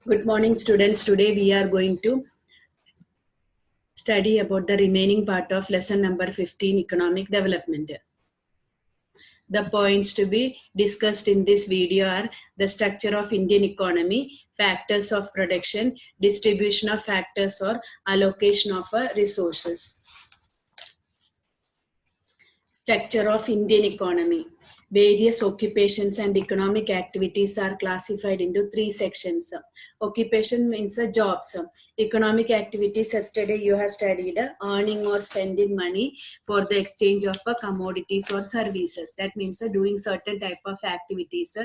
Good morning, students. Today we are going to study about the remaining part of lesson number 15, Economic Development. The points to be discussed in this video are the structure of Indian economy, factors of production, distribution of factors or allocation of resources. Structure of Indian economy. Various occupations and economic activities are classified into three sections. Occupation means jobs. Economic activities, yesterday you have studied earning or spending money for the exchange of commodities or services. That means doing certain type of activities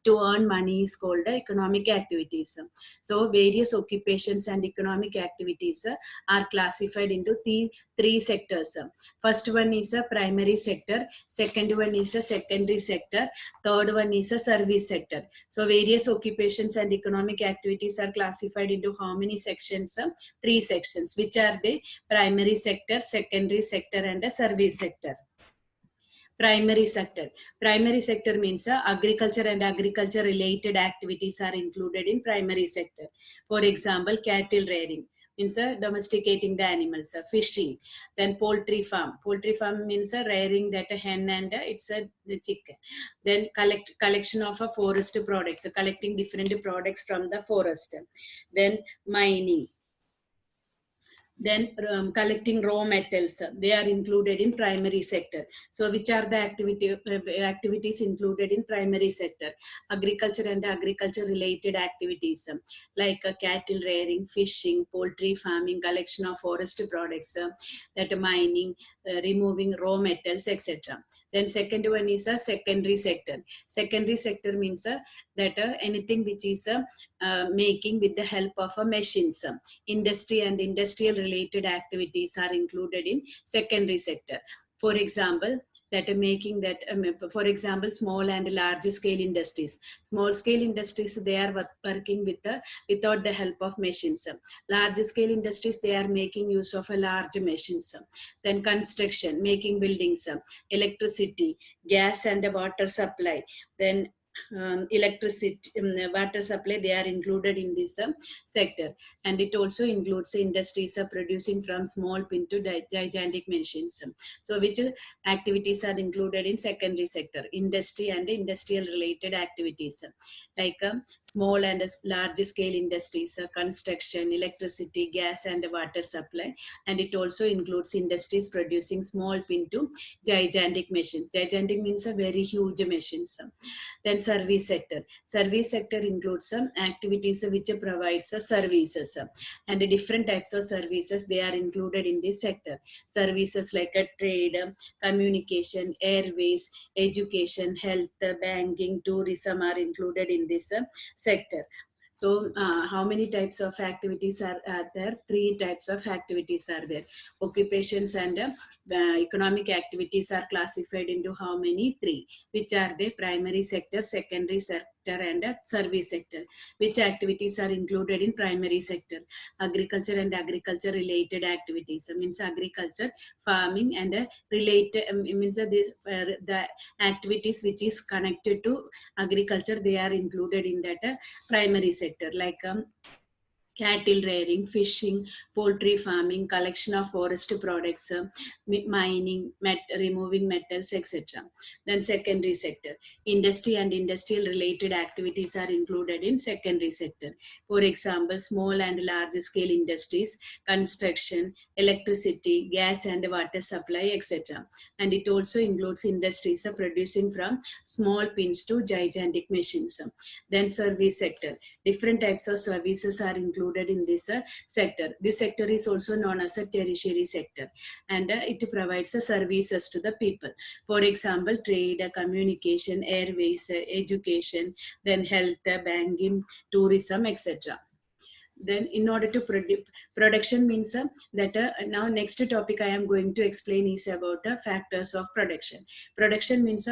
to earn money is called economic activities. So various occupations and economic activities are classified into three sectors. First one is a primary sector, second one is a secondary sector, third one is a service sector. So various occupations and economic activities are classified into how many sections? Three sections. Which are they? Primary sector, secondary sector and a service sector. Primary sector. Primary sector means agriculture and agriculture related activities are included in primary sector. For example, cattle rearing means domesticating the animals, fishing. Then poultry farm. Poultry farm means rearing that hen and it's a chicken. Then collection of forest products, collecting different products from the forest. Then mining. Then collecting raw metals, they are included in primary sector. So which are the activities included in primary sector? Agriculture and agriculture related activities like cattle rearing, fishing, poultry farming, collection of forest products, that mining, removing raw metals, etc. Then second one is a secondary sector. Secondary sector means that anything which is making with the help of machines. Industry and industrial related activities are included in secondary sector. For example, that are making that for example, small and large scale industries. Small scale industries, they are working with without the help of machines. Large scale industries, they are making use of a large machines. Then construction, making buildings. Electricity, gas and water supply. Then electricity, water supply, they are included in this sector. And it also includes industries producing from small pin to gigantic machines. So which activities are included in secondary sector? Industry and industrial related activities like small and large scale industries, construction, electricity, gas and water supply. And it also includes industries producing small pin to gigantic machines. Gigantic means a very huge machines. Then service sector. Service sector includes some activities which provides services, and different types of services, they are included in this sector. Services like trade, communication, airways, education, health, banking, tourism are included in this sector. So how many types of activities are there? Three types of activities are there. Occupations and economic activities are classified into how many? Three. Which are they? Primary sector, secondary sector and service sector. Which activities are included in primary sector? Agriculture and agriculture related activities. Means agriculture, farming and related, means the activities which is connected to agriculture, they are included in that primary sector, like cattle rearing, fishing, poultry farming, collection of forest products, mining, removing metals, etc. Then secondary sector. Industry and industrial related activities are included in secondary sector. For example, small and large scale industries, construction, electricity, gas and water supply, etc. And it also includes industries producing from small pins to gigantic machines. Then service sector. Different types of services are included in this sector. This sector is also known as a tertiary sector, and it provides services to the people. For example, trade, communication, airways, education, then health, banking, tourism, etc. Then in order to production means that now next topic I am going to explain is about factors of production. Production means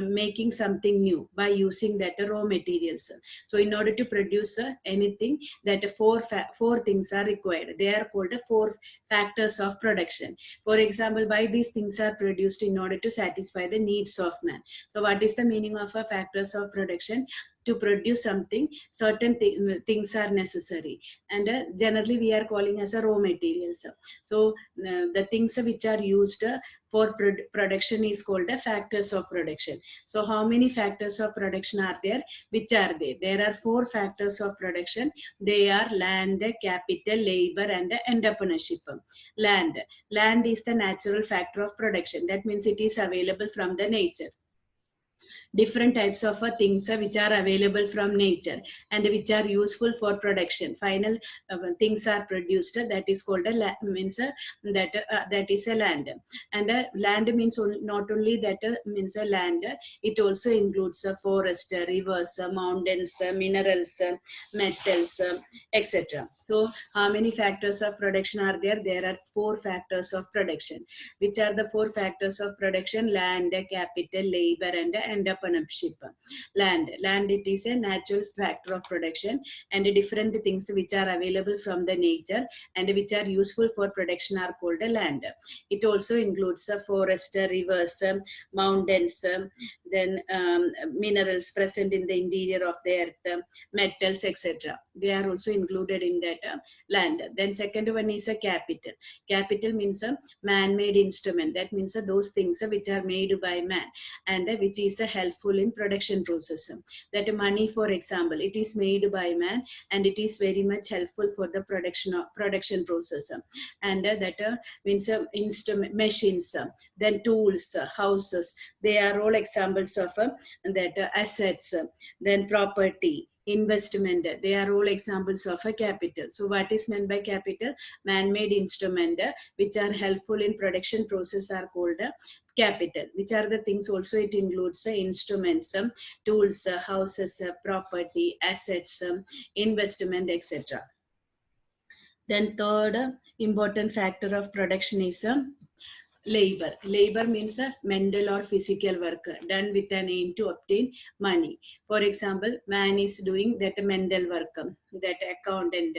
making something new by using that raw materials. So in order to produce anything, that four things are required. They are called four factors of production. For example, why these things are produced? In order to satisfy the needs of man. So what is the meaning of factors of production? to produce something, certain things are necessary, and generally we are calling as a raw materials. So the things which are used for production is called the factors of production. So how many factors of production are there? Which are they? There are 4 factors of production. They are land, capital, labor, and entrepreneurship. Land is the natural factor of production. That means it is available from the nature. Different types of things which are available from nature and which are useful for production. Final things are produced. That is called a means that is a land. And land means not only that means a land. It also includes a forest, rivers, mountains, minerals, metals, etc. So how many factors of production are there? There are 4 factors of production. Which are the 4 factors of production? Land, capital, labor, and entrepreneurship. Land, it is a natural factor of production, and different things which are available from the nature and which are useful for production are called land. It also includes forest, rivers, mountains, then minerals present in the interior of the earth, metals, etc. They are also included in that land. Then second one is a capital. Capital means a man-made instrument. That means those things which are made by man and which is helpful in production process. That money, for example, it is made by man and it is very much helpful for the production process. And that means instrument, machines, then tools, houses. They are all examples of that assets, then property, investment. They are all examples of a capital. So what is meant by capital? Man-made instrument which are helpful in production process are called capital. Which are the things also? It includes instruments, tools, houses, property, assets, investment, etc. Then third important factor of production is labor. Labor means a mental or physical work done with an aim to obtain money. For example, man is doing that mental work, that accountant,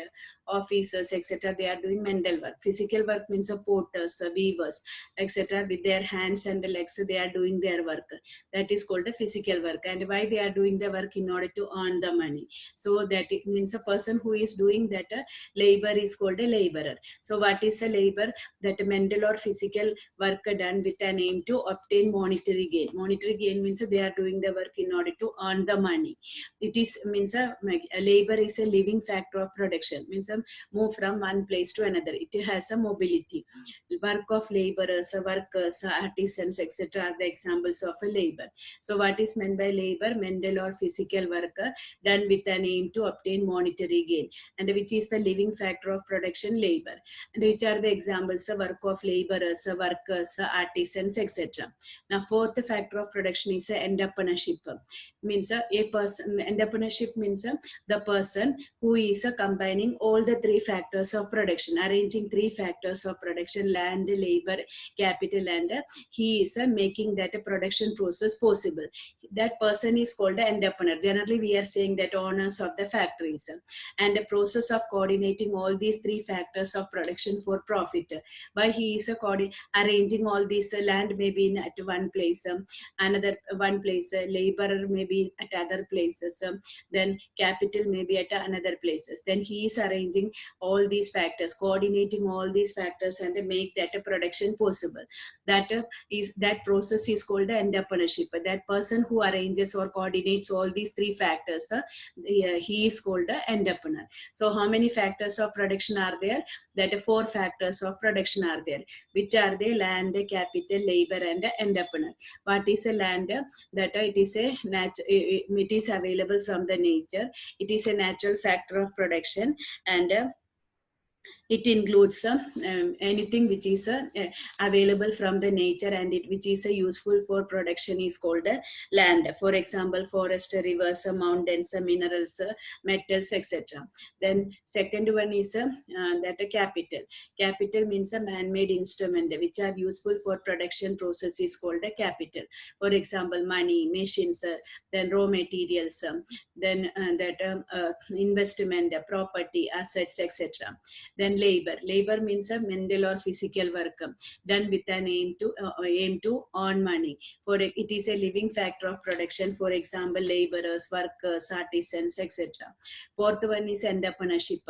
officers, etc. They are doing mental work. Physical work means porters, weavers, etc. With their hands and legs, they are doing their work. That is called a physical work. And why they are doing the work? In order to earn the money. So that it means a person who is doing that labor is called a laborer. So what is a labor? That mental or physical work done with an aim to obtain monetary gain. Monetary gain means they are doing the work in order to earn the money. It is means a labor is a living factor of production. Means move from one place to another. It has a mobility. Work of laborers, workers, artisans, etc. are the examples of a labor. So what is meant by labor? Mental or physical work done with an aim to obtain monetary gain, and which is the living factor of production, labor. And which are the examples of work of laborers, workers, artisans, etc. Now fourth factor of production is entrepreneurship. Means a person. Entrepreneurship means the person who is combining all the 3 factors of production, arranging 3 factors of production: land, labor, capital, and he is making that production process possible. That person is called an entrepreneur. Generally we are saying that owners of the factories, and the process of coordinating all these 3 factors of production for profit. By he is arranging all these land maybe in at one place, another one place, laborer maybe at other places, then capital maybe at another places. Then he is arranging all these factors, coordinating all these factors, and make that production possible. That process is called entrepreneurship. That person who arranges or coordinates all these 3 factors, he is called the entrepreneur. So how many factors of production are there? That 4 factors of production are there. Which are they? Land, capital, labor, and entrepreneur. What is a land? That it is available from the nature. It is a natural factor of production, and it includes anything which is available from the nature, and which is useful for production is called land. For example, forest, rivers, mountains, minerals, metals, etc. Then second one is that capital. Capital means a man-made instrument which are useful for production process is called a capital. For example, money, machines, then raw materials, then that investment, property, assets, etc. Then labor. Labor means a mental or physical work done with an aim to earn money. For it is a living factor of production. For example, laborers, workers, artisans, etc. Fourth one is entrepreneurship.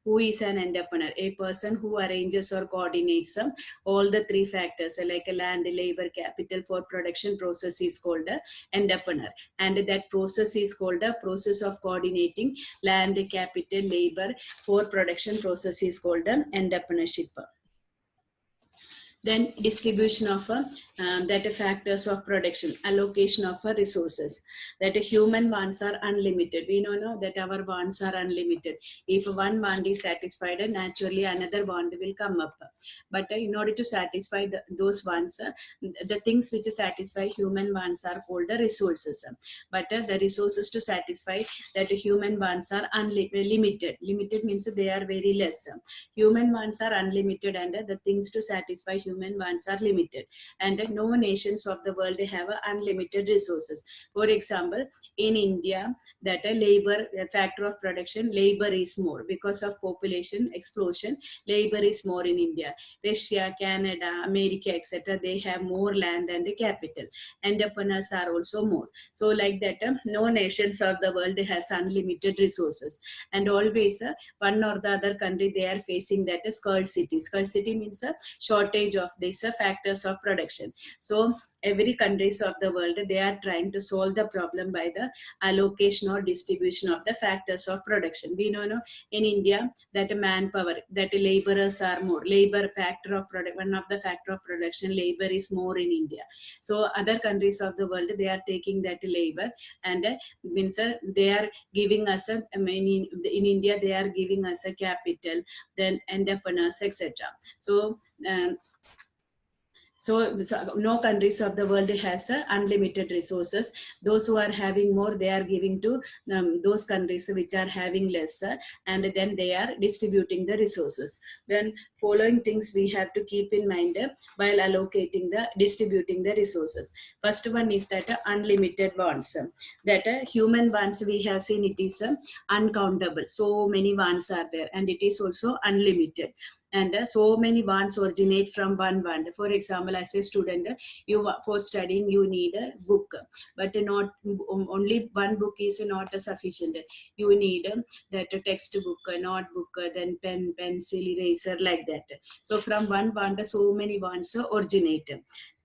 Who is an entrepreneur? A person who arranges or coordinates all the three factors like land, labor, capital for production process is called entrepreneur. And that process is called a process of coordinating land, capital, labor for production process is called entrepreneurship. Then distribution of that factors of production, allocation of resources. That human wants are unlimited. We know now that our wants are unlimited. If one want is satisfied, naturally another want will come up. But in order to satisfy those wants, the things which satisfy human wants are called the resources. But the resources to satisfy that human wants are unlimited. Limited means they are very less. Human wants are unlimited, and the things to satisfy human wants are limited. And no nations of the world have unlimited resources. For example, in India, that a labor a factor of production, labor is more because of population explosion. Labor is more in India. Russia, Canada, America, etc. They have more land and capital. Entrepreneurs are also more. So like that, no nations of the world has unlimited resources. And always one or the other country, they are facing that scarcity. Scarcity means a shortage of these factors of production. So every countries of the world, they are trying to solve the problem by the allocation or distribution of the factors of production. We know in India that manpower, that laborers are more. Labor factor of product, one of the factor of production, labor is more in India. So other countries of the world, they are taking that labor and means they are giving us in India they are giving us a capital, then entrepreneurs, etc. So so no countries of the world has unlimited resources. Those who are having more, they are giving to those countries which are having less, and then they are distributing the resources. Then following things we have to keep in mind while allocating the distributing the resources. First one is that unlimited wants. That human wants, we have seen it is uncountable. So many wants are there, and it is also unlimited. And so many wants originate from one want. For example, as a student, you for studying you need a book, but not only one book is not sufficient. You need that textbook, notebook, then pen, pencil, eraser, like that. So from one want, so many wants originate.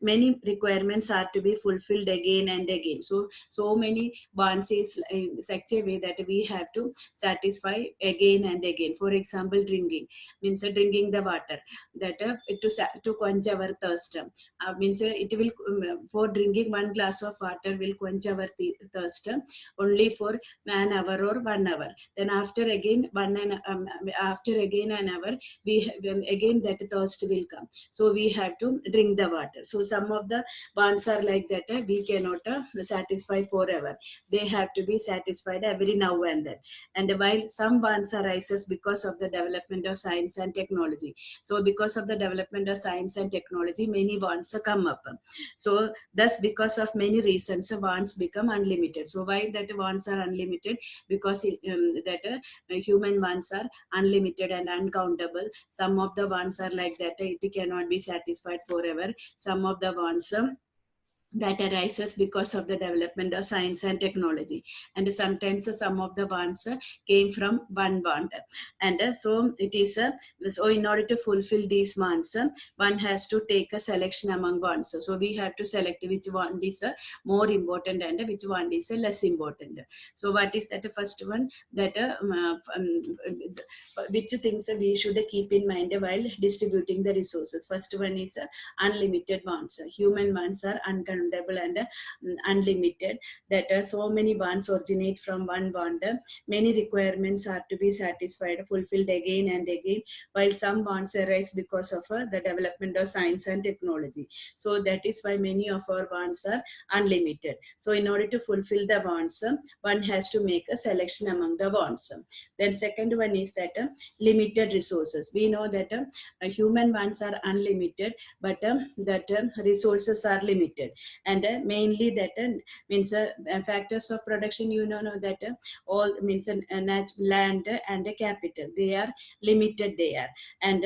Many requirements are to be fulfilled again and again. So many wants is in such a way that we have to satisfy again and again. For example, drinking means drinking the water, that to quench our thirst. Means it will for drinking one glass of water will quench our thirst only for an hour or 1 hour. Then after again after again an hour, we again that thirst will come. So we have to drink the water. So some of the wants are like that. We cannot satisfy forever. They have to be satisfied every now and then. And while some wants arises because of the development of science and technology. So because of the development of science and technology, many wants come up. So thus because of many reasons, wants become unlimited. So why that wants are unlimited? Because human wants are unlimited and uncountable. Some of the wants are like that. It cannot be satisfied forever. Some of the wants that arises because of the development of science and technology. And sometimes some of the wants came from one want. And so it is so in order to fulfill these wants, one has to take a selection among wants. So we have to select which want is more important and which one is less important. So what is that first one? That which things we should keep in mind while distributing the resources. First one is unlimited wants. Human wants are uncountable and unlimited. That so many wants originate from one want. Many requirements are to be satisfied, fulfilled again and again, while some wants arise because of the development of science and technology. So that is why many of our wants are unlimited. So in order to fulfill the wants, one has to make a selection among the wants. Then second one is that limited resources. We know that human wants are unlimited, but that resources are limited. and mainly that means factors of production, you know that all means land and capital, they are limited there, and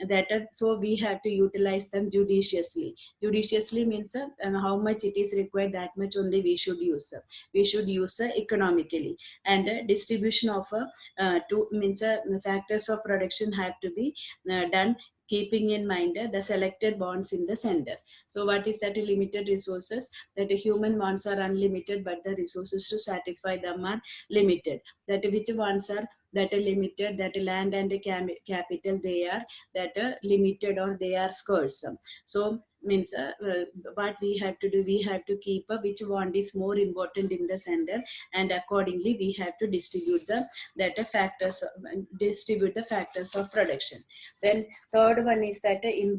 that so we have to utilize them judiciously. Judiciously means how much it is required, that much only we should use. We should use economically, and distribution of to means factors of production have to be done keeping in mind the selected bonds in the center. So what is that? Limited resources, that human wants are unlimited, but the resources to satisfy them are limited. That which ones are that are limited, that land and capital, they are that are limited or they are scarce. So means what we have to do, we have to keep which one is more important in the center, and accordingly we have to distribute the factors of production. Then third one is that in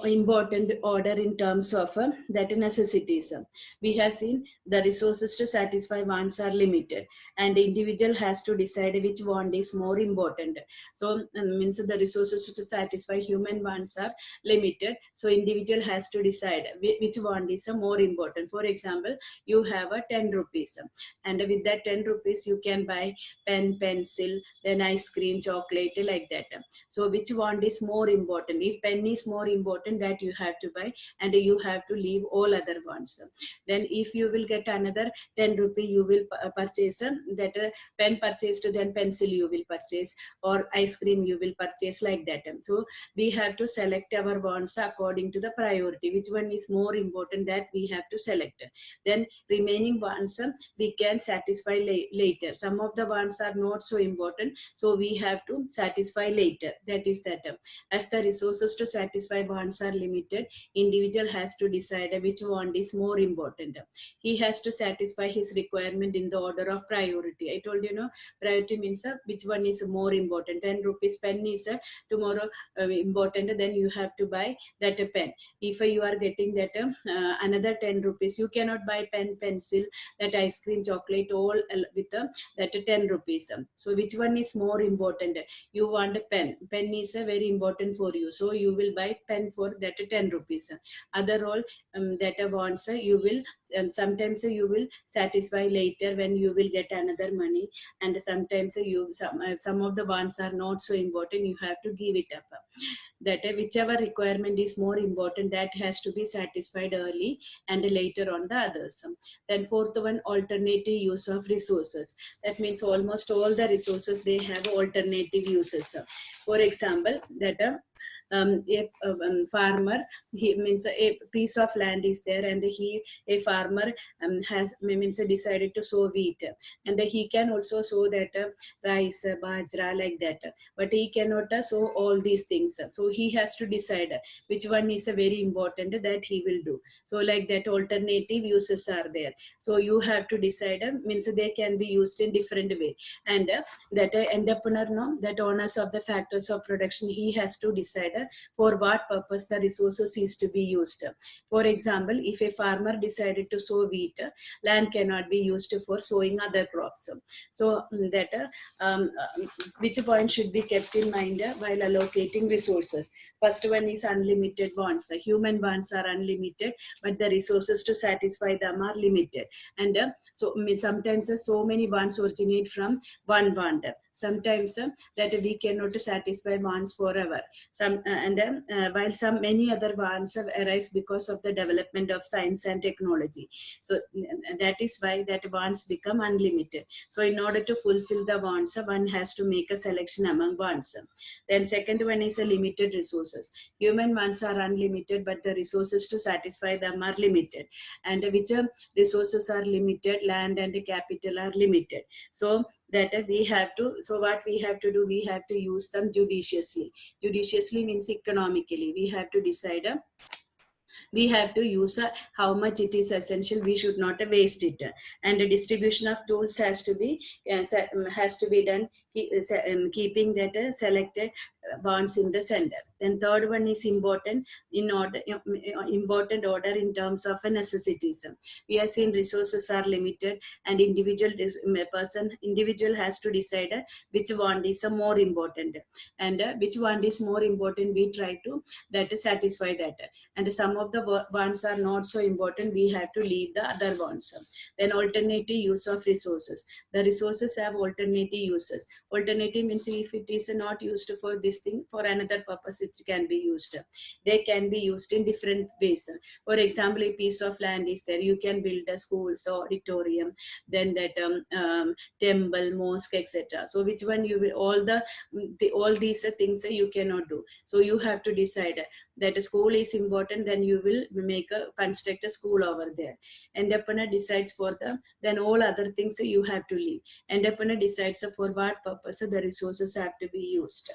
important order in terms of that necessities. We have seen the resources to satisfy wants are limited, and the individual has to decide which want is more important. So means the resources to satisfy human wants are limited, so individual has to decide which want is more important. For example, you have a 10 rupees, and with that 10 rupees you can buy pen, pencil, then ice cream, chocolate, like that. So which want is more important? If pen is more important, that you have to buy, and you have to leave all other ones. Then if you will get another 10 rupee, you will purchase that pen purchased, then pencil you will purchase, or ice cream you will purchase, like that. So we have to select our wants according to the priority, which one is more important, that we have to select. Then remaining wants we can satisfy later. Some of the wants are not so important, so we have to satisfy later. That is that as the resources to satisfy wants are limited, individual has to decide which want is more important. He has to satisfy his requirement in the order of priority. I told you, priority means which one is more important. 10 rupees pen is tomorrow important, then you have to buy that pen. If you are getting that another 10 rupees, you cannot buy pen, pencil, that ice cream, chocolate, all with that 10 rupees. So which one is more important? You want a pen is very important for you, so you will buy pen for that 10 rupees. Other all that wants you will sometimes you will satisfy later when you will get another money, and sometimes some of the wants are not so important, you have to give it up. That whichever requirement is more important, that has to be satisfied early, and later on the others. Then fourth one, alternative use of resources. That means almost all the resources, they have alternative uses. For example, that a farmer, he means a piece of land is there, and a farmer has means decided to sow wheat, and he can also sow that rice, bajra, like that, but he cannot sow all these things. So he has to decide which one is very important, that he will do. So like that, alternative uses are there. So you have to decide, means they can be used in different way, and that entrepreneur, that owners of the factors of production, he has to decide for what purpose the resources is to be used. For example, if a farmer decided to sow wheat, land cannot be used for sowing other crops. So that which point should be kept in mind while allocating resources? First one is unlimited wants. Human wants are unlimited, but the resources to satisfy them are limited. And so sometimes so many wants originate from one want. Sometimes that we cannot satisfy wants forever. While many other wants arise because of the development of science and technology. So that is why that wants become unlimited. So in order to fulfill the wants, one has to make a selection among wants. Then second one is a limited resources. Human wants are unlimited, but the resources to satisfy them are limited. And which resources are limited? Land and capital are limited. So that we have to, so what we have to do, we have to use them judiciously. Judiciously means economically. We have to decide we have to use how much it is essential. We should not waste it, and the distribution of tools has to be done keeping that selected wants in the center. Then third one is important in order, important order in terms of a necessities. We have seen resources are limited, and individual has to decide which one is more important, and which one is more important. We try to that satisfy that, and some of the ones are not so important. We have to leave the other ones. Then alternative use of resources. The resources have alternative uses. Alternative means if it is not used for this thing, for another purpose it can be used. They can be used in different ways. For example, a piece of land is there, you can build a school, so auditorium, then that temple, mosque, etc. So which one you will, all these things you cannot do. So you have to decide that a school is important, then you will construct a school over there. Entrepreneur decides for then all other things you have to leave. Entrepreneur decides for what purpose the resources have to be used.